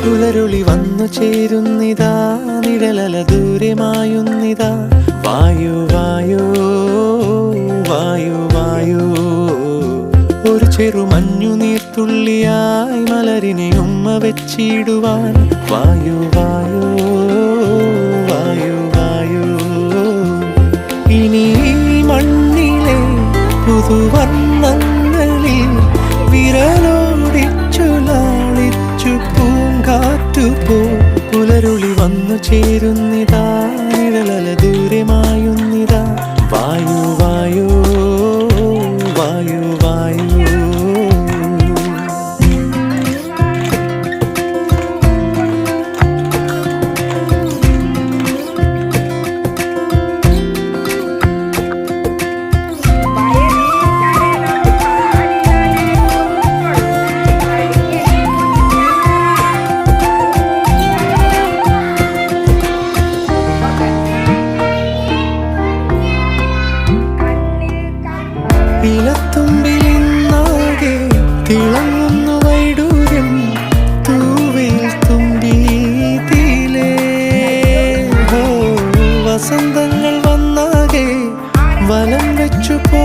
പുലരുളി വന്നു ചേരുന്നിതാ, നിഴലല ദൂരെ മായുന്നിതാ. വായു വായു വായു വായു, ഒരു ചെറു മഞ്ഞു നീർത്തുള്ളിയായി മലരിനെ ഉമ്മ വെച്ചിടുവാൻ. വായു വായു വായു വായു, ഇനി മണ്ണിലെ പുതുവർണ്ണങ്ങളിൽ വിരലോടിച്ചു ലാളിച്ചു പൂങ്കാറ്റുപോ. പുലരുളി വന്നു ചേരുന്നിതാ, നിഴലല ദൂരെ മായുന്നിതാ. വായു വായു വായു വായു. ഇലത്തുമ്പിലിന്നാകെ തിളങ്ങുന്നു വൈഡൂര്യം, തൂവയിൽ തുമ്പീതിലേ. വസന്തങ്ങൾ വന്നാകെ വലം വെച്ചു പോ.